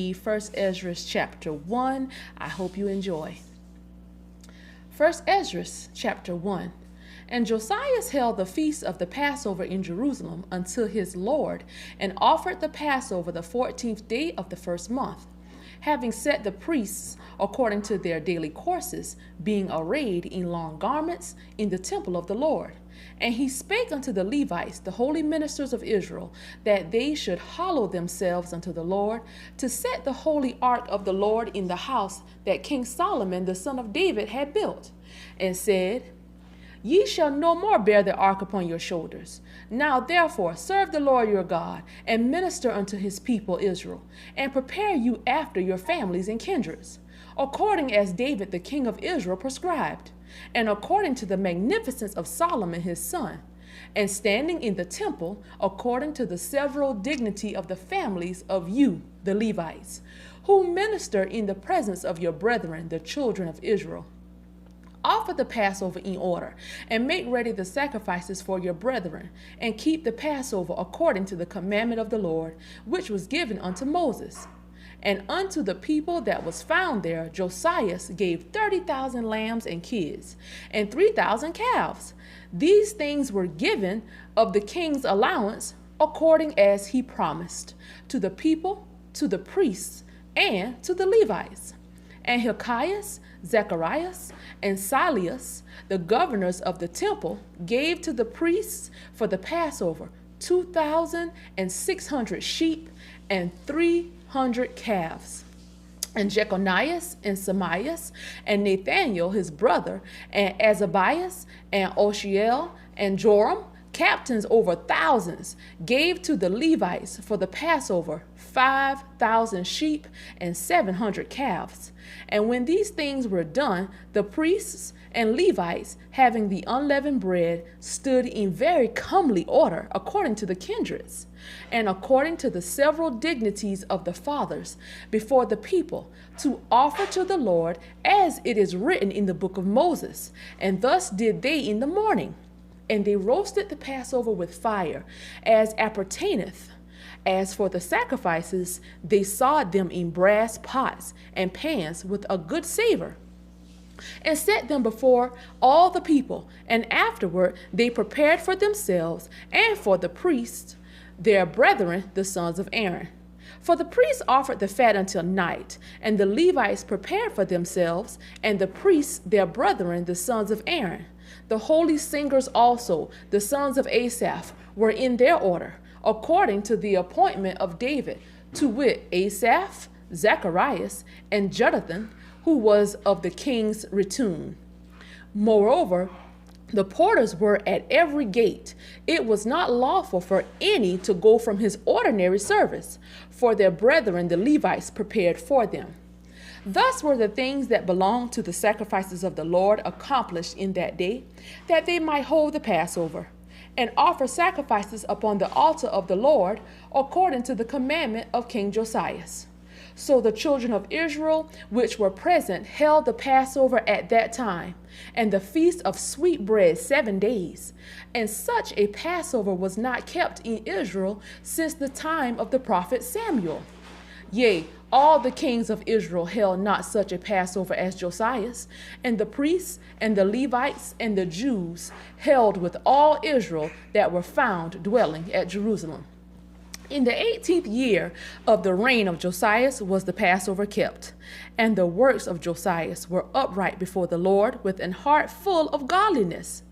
First Esdras chapter 1. I hope you enjoy. First Esdras chapter 1. And Josiah held the feast of the Passover in Jerusalem unto his Lord, and offered the Passover the 14th day of the first month, having set the priests according to their daily courses, being arrayed in long garments, in the temple of the Lord. And he spake unto the Levites, the holy ministers of Israel, that they should hallow themselves unto the Lord, to set the holy ark of the Lord in the house that King Solomon the son of David had built, and said, Ye shall no more bear the ark upon your shoulders. Now therefore serve the Lord your God, and minister unto his people Israel, and prepare you after your families and kindreds, according as David the king of Israel prescribed, and according to the magnificence of Solomon his son, and standing in the temple according to the several dignity of the families of you, the Levites, who minister in the presence of your brethren, the children of Israel. Offer the Passover in order, and make ready the sacrifices for your brethren, and keep the Passover according to the commandment of the Lord, which was given unto Moses. And unto the people that was found there, Josiah gave 30,000 lambs and kids, and 3,000 calves. These things were given of the king's allowance, according as he promised, to the people, to the priests, and to the Levites. And Hilkiah, Zacharias, and Salius, the governors of the temple, gave to the priests for the Passover 2,600 sheep and 300 calves. And Jeconias and Samias and Nathaniel his brother, and Azabias and Oshiel and Joram, captains over thousands, gave to the Levites for the Passover 5,000 sheep and 700 calves. And when these things were done, the priests and Levites, having the unleavened bread, stood in very comely order according to the kindreds, and according to the several dignities of the fathers, before the people, to offer to the Lord, as it is written in the book of Moses. And thus did they in the morning. And they roasted the Passover with fire, as appertaineth. As for the sacrifices, they sawed them in brass pots and pans with a good savor, and set them before all the people. And afterward they prepared for themselves and for the priests, their brethren, the sons of Aaron. For the priests offered the fat until night, and the Levites prepared for themselves, and the priests their brethren, the sons of Aaron. The holy singers also, the sons of Asaph, were in their order, according to the appointment of David, to wit, Asaph, Zacharias, and Jeduthun, who was of the king's retinue. Moreover, the porters were at every gate. It was not lawful for any to go from his ordinary service, for their brethren the Levites prepared for them. Thus were the things that belonged to the sacrifices of the Lord accomplished in that day, that they might hold the Passover, and offer sacrifices upon the altar of the Lord, according to the commandment of King Josiah. So the children of Israel which were present held the Passover at that time, and the feast of sweet bread 7 days. And such a Passover was not kept in Israel since the time of the prophet Samuel. Yea, all the kings of Israel held not such a Passover as Josiah's, and the priests and the Levites and the Jews held with all Israel that were found dwelling at Jerusalem. In the 18th year of the reign of Josiah was the Passover kept, and the works of Josiah were upright before the Lord with an heart full of godliness.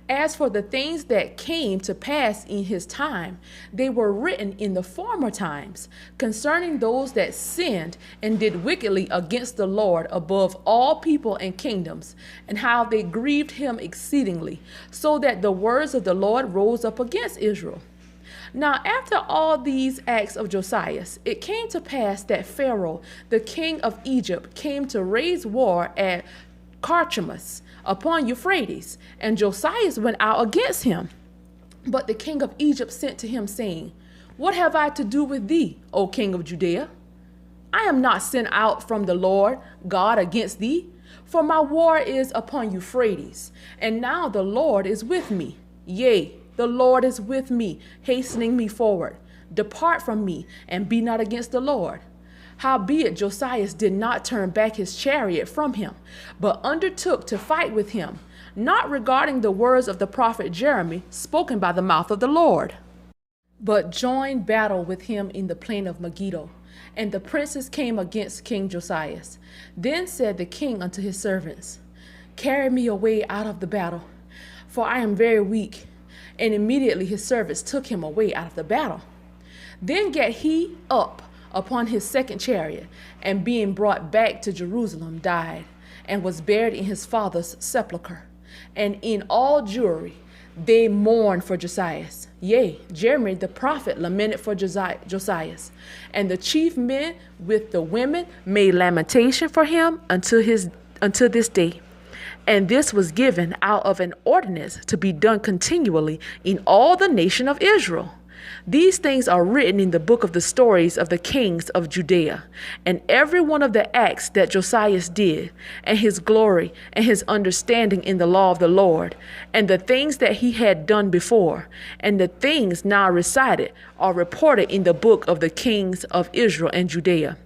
As for the things that came to pass in his time, they were written in the former times, concerning those that sinned and did wickedly against the Lord above all people and kingdoms, and how they grieved him exceedingly, so that the words of the Lord rose up against Israel. Now after all these acts of Josiah, it came to pass that Pharaoh, the king of Egypt, came to raise war at Carchemish upon Euphrates, and Josiah went out against him. But the king of Egypt sent to him, saying, What have I to do with thee, O king of Judea? I am not sent out from the Lord God against thee, for my war is upon Euphrates, and now the Lord is with me. Yea, the Lord is with me, hastening me forward. Depart from me, and be not against the Lord. Howbeit Josias did not turn back his chariot from him, but undertook to fight with him, not regarding the words of the prophet Jeremy spoken by the mouth of the Lord, but joined battle with him in the plain of Megiddo. And the princes came against King Josias. Then said the king unto his servants, Carry me away out of the battle, for I am very weak. And immediately his servants took him away out of the battle. Then gat he up upon his second chariot, and being brought back to Jerusalem, died, and was buried in his father's sepulchre. And in all Jewry they mourned for Josias. Yea, Jeremy the prophet lamented for Josias. And the chief men with the women made lamentation for him until this day. And this was given out of an ordinance to be done continually in all the nation of Israel. These things are written in the book of the stories of the kings of Judea, and every one of the acts that Josias did, and his glory, and his understanding in the law of the Lord, and the things that he had done before, and the things now recited are reported in the book of the kings of Israel and Judea.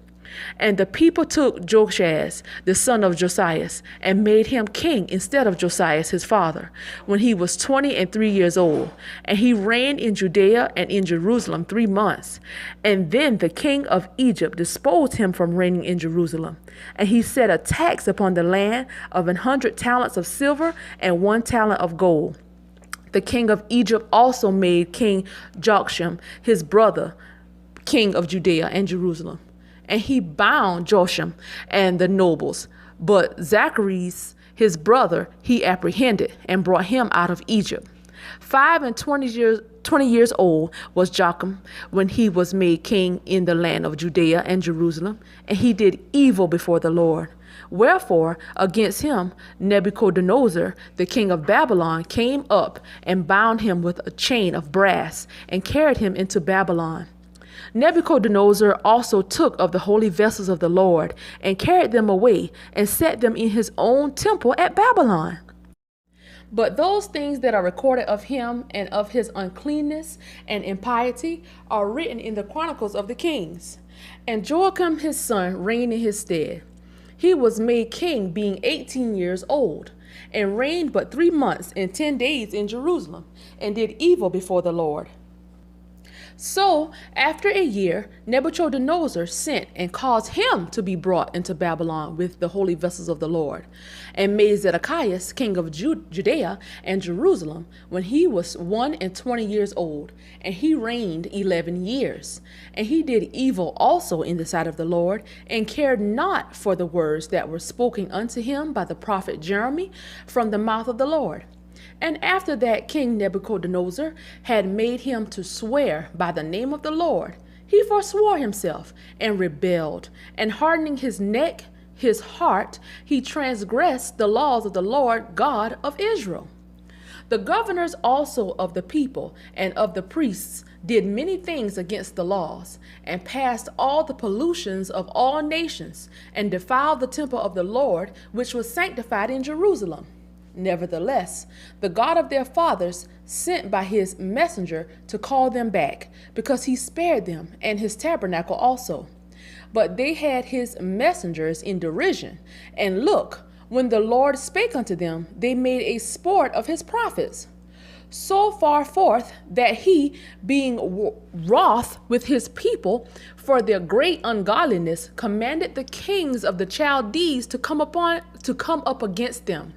And the people took Joshaz, the son of Josias, and made him king instead of Josias his father, when he was 23 years old. And he reigned in Judea and in Jerusalem 3 months. And then the king of Egypt disposed him from reigning in Jerusalem. And he set a tax upon the land of 100 talents of silver and 1 talent of gold. The king of Egypt also made King Joachim, his brother, king of Judea and Jerusalem. And he bound Josham and the nobles. But Zacharias, his brother, he apprehended and brought him out of Egypt. 20 years old was Joachim when he was made king in the land of Judea and Jerusalem, and he did evil before the Lord. Wherefore, against him, Nebuchadnezzar, the king of Babylon, came up and bound him with a chain of brass and carried him into Babylon. Nebuchadnezzar also took of the holy vessels of the Lord and carried them away and set them in his own temple at Babylon. But those things that are recorded of him and of his uncleanness and impiety are written in the chronicles of the kings. And Joachim his son reigned in his stead. He was made king being 18 years old, and reigned but 3 months and 10 days in Jerusalem, and did evil before the Lord. So, after a year, Nebuchadnezzar sent and caused him to be brought into Babylon with the holy vessels of the Lord, and made Zedekiah king of Judea and Jerusalem when he was 21 years old, and he reigned 11 years. And he did evil also in the sight of the Lord, and cared not for the words that were spoken unto him by the prophet Jeremy from the mouth of the Lord. And after that King Nebuchadnezzar had made him to swear by the name of the Lord, he forswore himself and rebelled, and hardening his neck, his heart, he transgressed the laws of the Lord God of Israel. The governors also of the people and of the priests did many things against the laws, and passed all the pollutions of all nations, and defiled the temple of the Lord, which was sanctified in Jerusalem. Nevertheless, the God of their fathers sent by his messenger to call them back, because he spared them and his tabernacle also. But they had his messengers in derision, and look, when the Lord spake unto them, they made a sport of his prophets. So far forth that he, being wroth with his people for their great ungodliness, commanded the kings of the Chaldees to come up against them,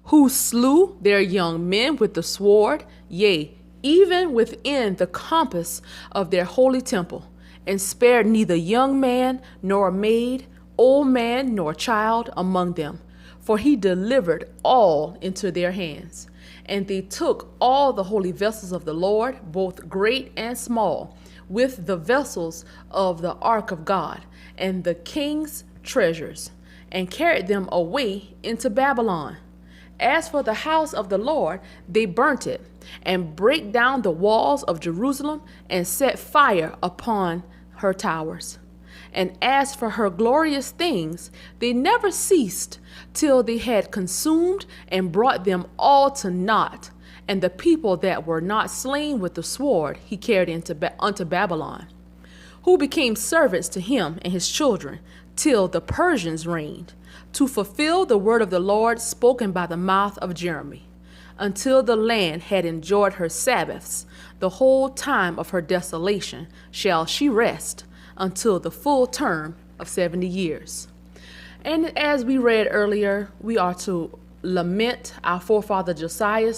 who slew their young men with the sword, yea, even within the compass of their holy temple, and spared neither young man nor maid, old man nor child among them, for he delivered all into their hands. And they took all the holy vessels of the Lord, both great and small, with the vessels of the ark of God, and the king's treasures, and carried them away into Babylon. As for the house of the Lord, they burnt it, and brake down the walls of Jerusalem, and set fire upon her towers. And as for her glorious things, they never ceased till they had consumed and brought them all to naught. And the people that were not slain with the sword he carried unto Babylon. who became servants to him and his children till the Persians reigned, to fulfill the word of the Lord spoken by the mouth of Jeremy, until the land had enjoyed her Sabbaths, the whole time of her desolation shall she rest, until the full term of 70 years. And as we read earlier, we are to lament our forefather Josiah.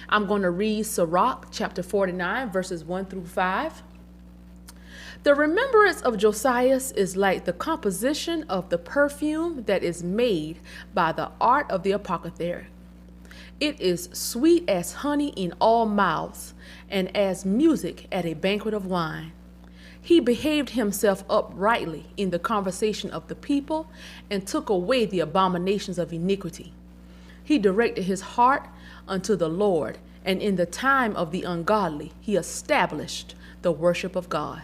I'm going to read Sirach chapter 49, verses 1 through 5. The remembrance of Josiah is like the composition of the perfume that is made by the art of the apothecary. It is sweet as honey in all mouths, and as music at a banquet of wine. He behaved himself uprightly in the conversation of the people, and took away the abominations of iniquity. He directed his heart unto the Lord, and in the time of the ungodly he established the worship of God.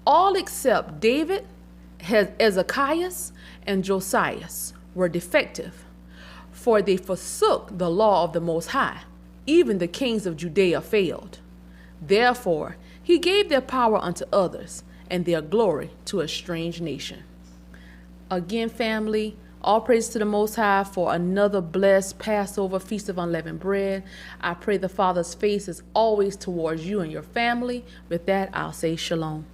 All except David, Hezekiah, and Josiah were defective, for they forsook the law of the Most High. Even the kings of Judea failed. Therefore, he gave their power unto others, and their glory to a strange nation. Again, family, all praise to the Most High for another blessed Passover, Feast of Unleavened Bread. I pray the Father's face is always towards you and your family. With that, I'll say shalom.